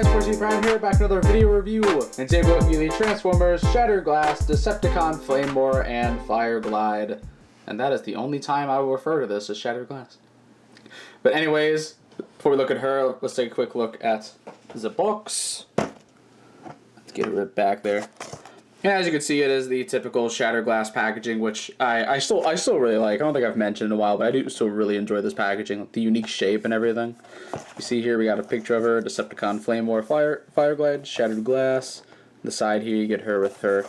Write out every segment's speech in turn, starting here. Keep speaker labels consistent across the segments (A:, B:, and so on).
A: guys, 4G Prime here, back with another video review. And today we're looking at the Transformers, Shattered Glass, Decepticon, Flamewar, and Fireglide. And that is the only time I will refer to this as Shattered Glass. But anyways, before we look at her, let's take a quick look at the box. Let's get it right back there. And as you can see, it is the typical Shattered Glass packaging, which I still really like. I don't think I've mentioned in a while, but I do still really enjoy this packaging, the unique shape and everything. You see here we got a picture of her, Decepticon, Flamewar, Fireglide, Shattered Glass. On the side here you get her with her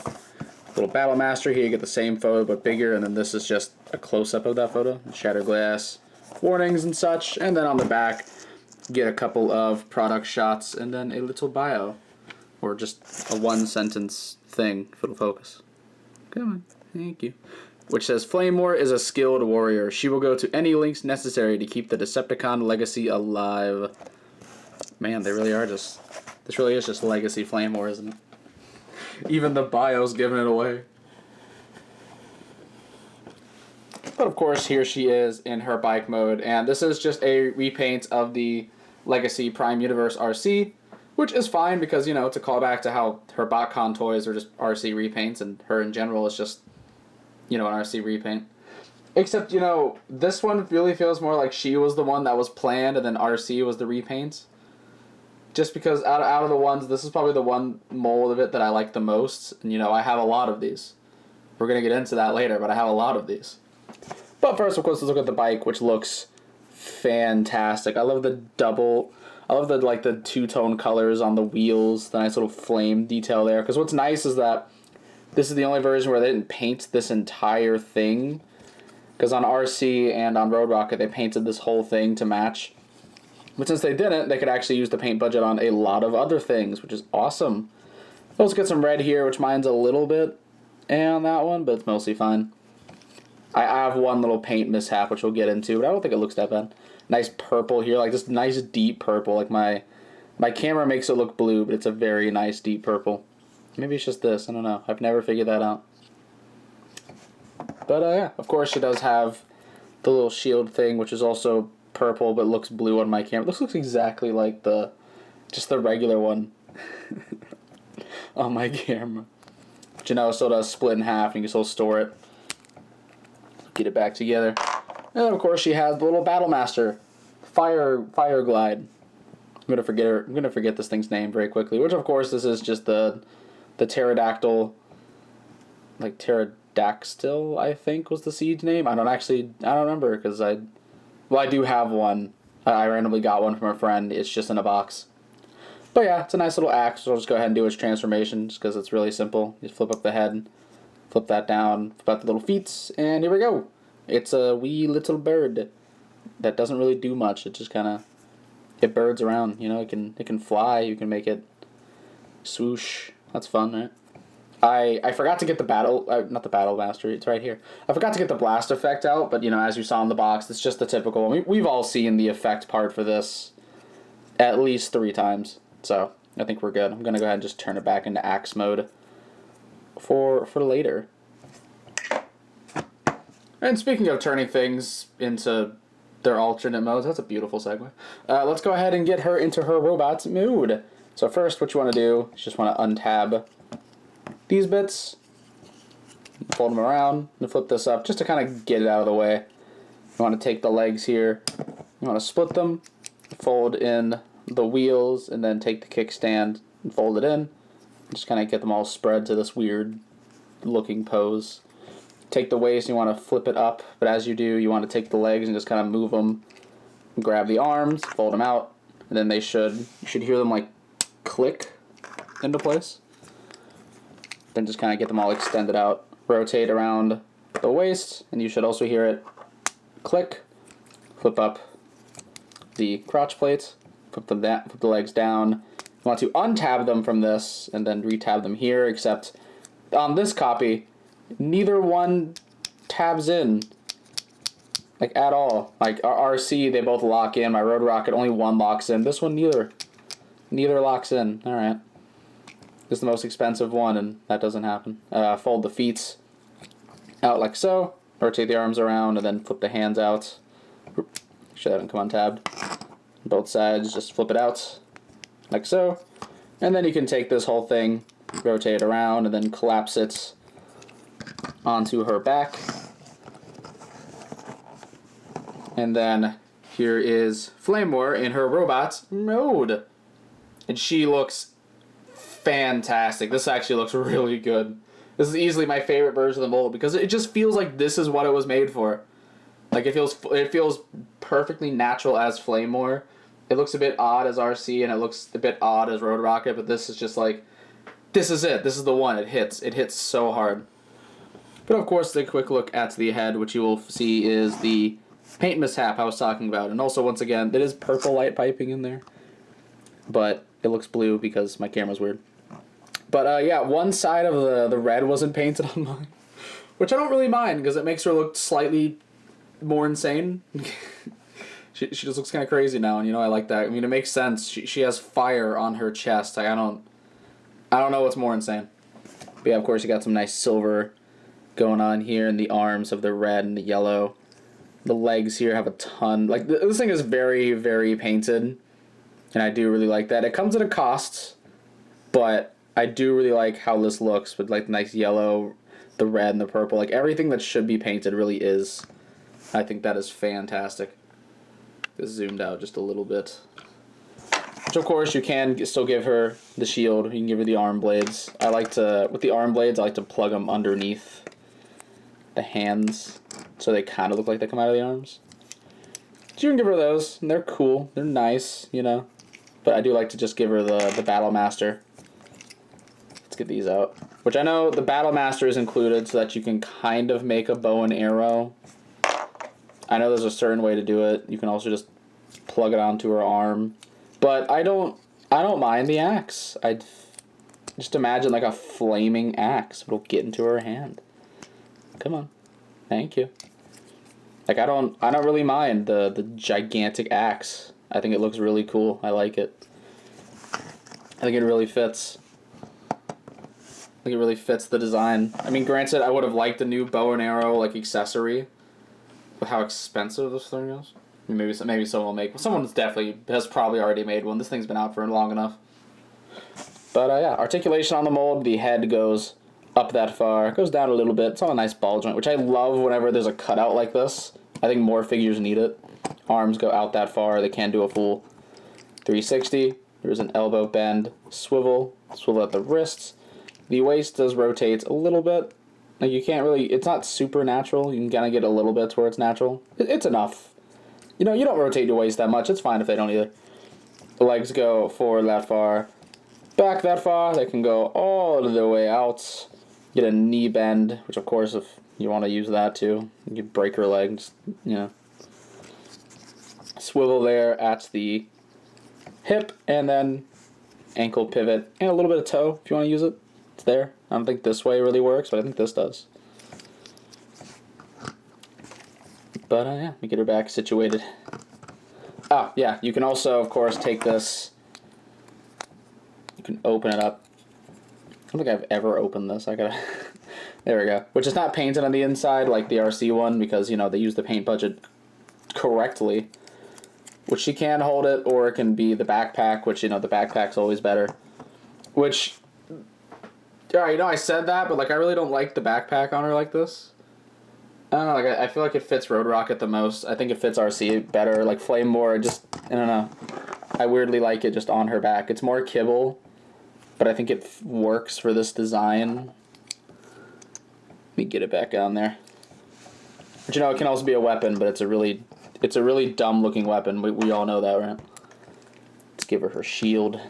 A: little Battle Master. Here you get the same photo but bigger, and then this is just a close-up of that photo. Shattered Glass, warnings and such, and then on the back you get a couple of product shots and then a little bio, or just a one-sentence thing if it'll focus. Come on, thank you. Which says, Flamewar is a skilled warrior. She will go to any lengths necessary to keep the Decepticon legacy alive. Man, they really are just... This really is just legacy Flamewar, isn't it? Even the bio's giving it away. But of course, here she is in her bike mode. And this is just a repaint of the Legacy Prime Universe RC. Which is fine because, you know, it's a callback to how her BotCon toys are just RC repaints, and her in general is just, you know, an RC repaint. Except, you know, this one really feels more like she was the one that was planned and then RC was the repaint. Just because out of the ones, this is probably the one mold of it that I like the most. And, you know, I have a lot of these. We're going to get into that later, but I have a lot of these. But first, of course, let's look at the bike, which looks fantastic. I love the the two-tone colors on the wheels, the nice little flame detail there. Because what's nice is that this is the only version where they didn't paint this entire thing. Because on RC and on Road Rocket, they painted this whole thing to match. But since they didn't, they could actually use the paint budget on a lot of other things, which is awesome. Let's get some red here, which mine's a little bit on that one, but it's mostly fine. I have one little paint mishap, which we'll get into, but I don't think it looks that bad. Nice purple here, like this nice deep purple. Like my camera makes it look blue, but it's a very nice deep purple. Maybe it's just this, I don't know. I've never figured that out. But yeah, of course she does have the little shield thing, which is also purple, but looks blue on my camera. This looks exactly like just the regular one on my camera. But you know, it still does split in half, and you can still store it. Get it back together. And then of course she has the little Battle Master, Fireglide. I'm gonna forget this thing's name very quickly. Which of course this is just the pterodactyl, like pterodactyl I think was the seed's name. I don't remember because I do have one. I randomly got one from a friend. It's just in a box. But yeah, it's a nice little axe. So I'll just go ahead and do its transformation just because it's really simple. You just flip up the head, flip that down, flip out the little feet, and here we go. It's a wee little bird that doesn't really do much. It just kind of, it birds around, you know. It can fly. You can make it swoosh. That's fun, right? I forgot to get the not the Battle Master. It's right here. I forgot to get the blast effect out, but you know, as you saw in the box, it's just the typical. We've all seen the effect part for this at least 3 times, so I think we're good. I'm gonna go ahead and just turn it back into axe mode for later. And speaking of turning things into their alternate modes, that's a beautiful segue. Let's go ahead and get her into her robot mood. So first, what you want to do is just want to untab these bits, fold them around, and flip this up just to kind of get it out of the way. You want to take the legs here, you want to split them, fold in the wheels, and then take the kickstand and fold it in. Just kind of get them all spread to this weird looking pose. Take the waist, you want to flip it up, but as you do, you want to take the legs and just kind of move them, grab the arms, fold them out, and then you should hear them like click into place. Then just kind of get them all extended out. Rotate around the waist, and you should also hear it click. Flip up the crotch plates, flip the legs down. You want to untab them from this, and then retab them here, except on this copy, neither one tabs in, like, at all. Like, our RC, they both lock in. My Road Rocket, only one locks in. This one, neither locks in. Alright. This is the most expensive one, and that doesn't happen. Fold the feet out like so. Rotate the arms around, and then flip the hands out. Make sure that doesn't come untabbed. Both sides, just flip it out. like so. And then you can take this whole thing, rotate it around, and then collapse it onto her back. And then here is Flamewar in her robot mode. And she looks fantastic. This actually looks really good. This is easily my favorite version of the mold because it just feels like this is what it was made for. Like it feels perfectly natural as Flamewar. It looks a bit odd as RC and it looks a bit odd as Road Rocket, but this is just like, this is it. This is the one. It hits so hard. But of course, the quick look at the head, which you will see is the paint mishap I was talking about. And also, once again, there is purple light piping in there. But it looks blue because my camera's weird. But yeah, one side of the red wasn't painted on mine. Which I don't really mind because it makes her look slightly more insane. She just looks kind of crazy now, and I like that. I mean, it makes sense. She has fire on her chest. Like, I don't know what's more insane. But yeah, of course, you got some nice silver going on here in the arms of the red and the yellow. The legs here have a ton. Like, this thing is very, very painted, and I do really like that. It comes at a cost, but I do really like how this looks with, like, the nice yellow, the red, and the purple. Like, everything that should be painted really is. I think that is fantastic. Just zoomed out just a little bit. Which, of course, you can still give her the shield. You can give her the arm blades. I like to, with the arm blades, I like to plug them underneath the hands so they kind of look like they come out of the arms. So you can give her those, and they're cool. They're nice, But I do like to just give her the Battle Master. Let's get these out. Which I know the Battle Master is included so that you can kind of make a bow and arrow. I know there's a certain way to do it. You can also just plug it onto her arm. But I don't mind the axe. I'd just imagine like a flaming axe. It'll get into her hand. Come on. Thank you. Like I don't really mind the gigantic axe. I think it looks really cool. I like it. I think it really fits. I think it really fits the design. I mean, granted, I would have liked the new bow and arrow like accessory. With how expensive this thing is. Maybe someone will make. Someone's has probably already made one. This thing's been out for long enough. But yeah, articulation on the mold. The head goes up that far. It goes down a little bit. It's on a nice ball joint, which I love whenever there's a cutout like this. I think more figures need it. Arms go out that far. They can do a full 360. There's an elbow bend, swivel at the wrists. The waist does rotate a little bit. Like you can't really, it's not super natural. You can kind of get a little bit to where it's natural. It's enough. You don't rotate your waist that much. It's fine if they don't either. The legs go forward that far, back that far. They can go all the way out. Get a knee bend, which of course if you want to use that too, you can break her legs, Swivel there at the hip, and then ankle pivot, and a little bit of toe if you want to use it. It's there. I don't think this way really works, but I think this does. But yeah, let me get her back situated. Ah, yeah, you can also, of course, take this. You can open it up. I don't think I've ever opened this. I gotta... There we go. Which is not painted on the inside like the RC one because, they use the paint budget correctly. Which she can hold it, or it can be the backpack, which, the backpack's always better. Which... Yeah, I said that, but, I really don't like the backpack on her like this. I don't know, I feel like it fits Road Rocket the most. I think it fits RC better. Like, Flamewar, I don't know. I weirdly like it just on her back. It's more kibble, but I think it works for this design. Let me get it back on there. But, it can also be a weapon, but it's a really dumb-looking weapon. We all know that, right? Let's give her shield.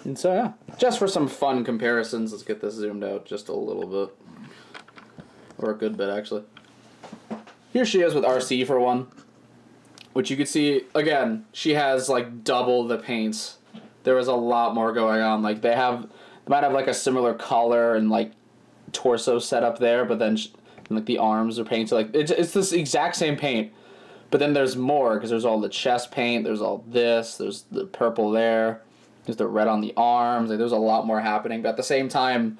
A: And so, yeah, just for some fun comparisons, let's get this zoomed out just a little bit. Or a good bit, actually. Here she is with RC for one. Which you can see, again, she has, double the paints. There was a lot more going on. They might have, a similar collar and, torso setup there, but then, the arms are painted. It's this exact same paint. But then there's more, because there's all the chest paint, there's all this, there's the purple there. There's the red on the arms. There's a lot more happening. But at the same time,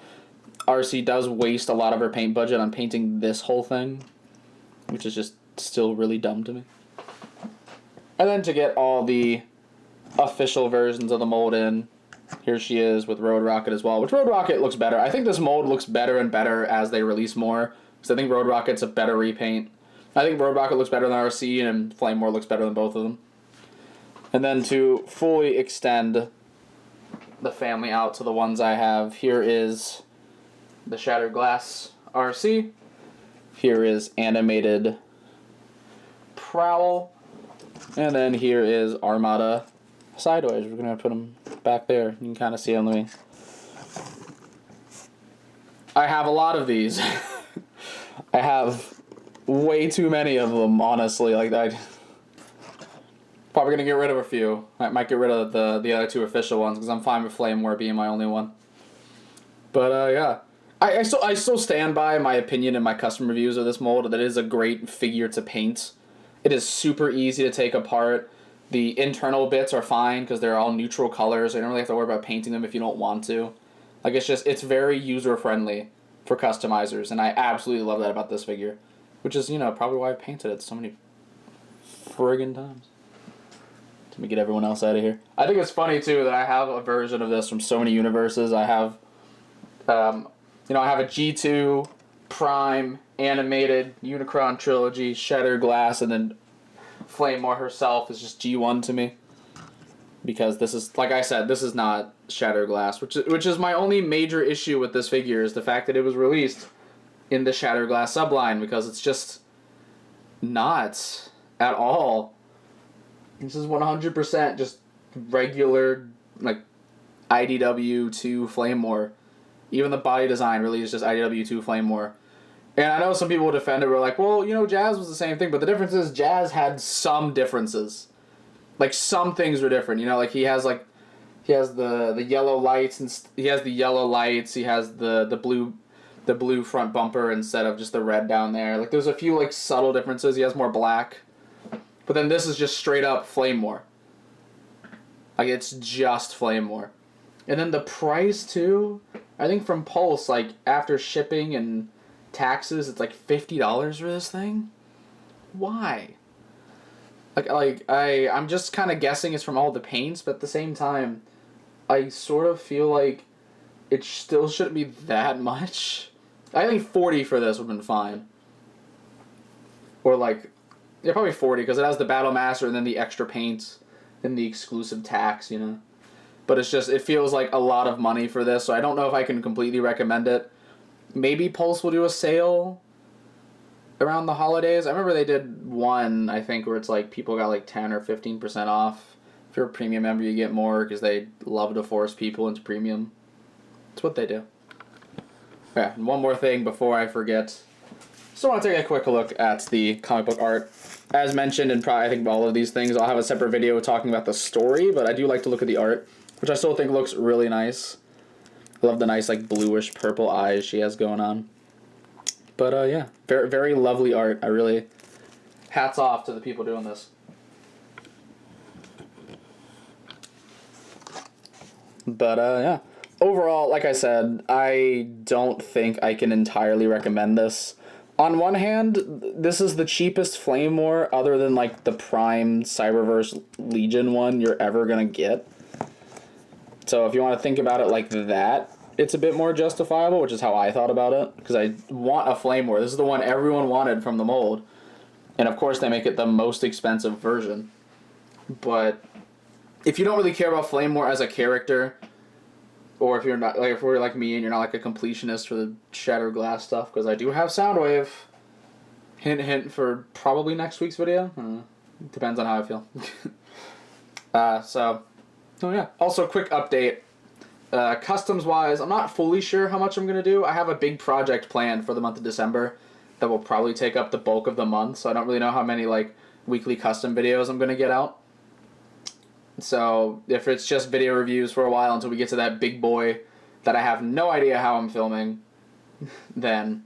A: RC does waste a lot of her paint budget on painting this whole thing, which is just still really dumb to me. And then to get all the official versions of the mold in, here she is with Road Rocket as well, which Road Rocket looks better. I think this mold looks better and better as they release more, because I think Road Rocket's a better repaint. I think Road Rocket looks better than RC, and Flamewar looks better than both of them. And then to fully extend the family out to the ones I have, here is the Shattered Glass RC. Here is Animated Prowl. And then here is Armada Sideways. We're going to put them back there. You can kind of see them. I have a lot of these. I have way too many of them, honestly. Like, I probably gonna get rid of a few. I might get rid of the other two official ones because I'm fine with Flamewar being my only one. But yeah, I still stand by my opinion in my custom reviews of this mold that it is a great figure to paint. It is super easy to take apart. The internal bits are fine because they're all neutral colors. So you don't really have to worry about painting them if you don't want to. Like, it's very user friendly for customizers, and I absolutely love that about this figure. Which is, probably why I've painted it so many friggin' times. Let me get everyone else out of here. I think it's funny, too, that I have a version of this from so many universes. I have, I have a G2, Prime, Animated, Unicron Trilogy, Shattered Glass, and then Flamewar herself is just G1 to me. Because this is, like I said, this is not Shattered Glass, which is my only major issue with this figure, is the fact that it was released in the Shattered Glass subline, because it's just not at all. This is 100% just regular, like, IDW 2 Flamewar. Even the body design really is just IDW 2 Flamewar. And I know some people will defend it, were like, well, Jazz was the same thing, but the difference is Jazz had some differences. Like, some things were different, like, he has the yellow lights, and he has the yellow lights, he has the blue front bumper instead of just the red down there. Like, there's a few, like, subtle differences. He has more black. But then this is just straight up Flamewar. Like, it's just Flamewar. And then the price, too, I think from Pulse, like, after shipping and taxes, it's like $50 for this thing? Why? I'm just kind of guessing it's from all the paints, but at the same time, I sort of feel like it still shouldn't be that much. I think 40 for this would have been fine. Or probably 40, because it has the Battle Master and then the extra paint and the exclusive tax, But it feels like a lot of money for this, so I don't know if I can completely recommend it. Maybe Pulse will do a sale around the holidays. I remember they did one, I think, where it's like people got like 10 or 15% off. If you're a premium member, you get more because they love to force people into premium. It's what they do. Okay, and one more thing before I forget. Just want to take a quick look at the comic book art. As mentioned, and probably I think all of these things, I'll have a separate video talking about the story, but I do like to look at the art, which I still think looks really nice. I love the nice, like, bluish purple eyes she has going on. But, yeah, very, very lovely art. I really, hats off to the people doing this. But, yeah. Overall, like I said, I don't think I can entirely recommend this. On one hand, this is the cheapest Flamewar, other than, like, the Prime Cyberverse Legion one you're ever gonna get. So if you want to think about it like that, it's a bit more justifiable, which is how I thought about it. Because I want a Flamewar. This is the one everyone wanted from the mold. And of course they make it the most expensive version. But if you don't really care about Flamewar as a character, or if you're not, like, if you're like me and you're not like a completionist for the Shattered Glass stuff, because I do have Soundwave. Hint, hint for probably next week's video. Depends on how I feel. Oh yeah. Also, quick update. Customs-wise, I'm not fully sure how much I'm going to do. I have a big project planned for the month of December that will probably take up the bulk of the month, so I don't really know how many, like, weekly custom videos I'm going to get out. So, if it's just video reviews for a while until we get to that big boy that I have no idea how I'm filming, then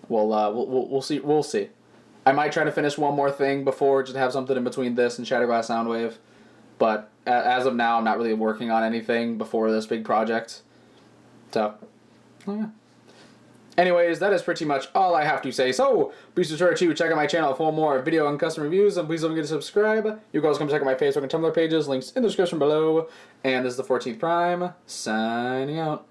A: we'll see. We'll see. I might try to finish one more thing before, just to have something in between this and Shatterglass Soundwave. But as of now, I'm not really working on anything before this big project. So, oh yeah. Anyways, that is pretty much all I have to say. So, be sure to check out my channel for more video and custom reviews, and please don't forget to subscribe. You guys come check out my Facebook and Tumblr pages, links in the description below. And this is the 14th Prime, signing out.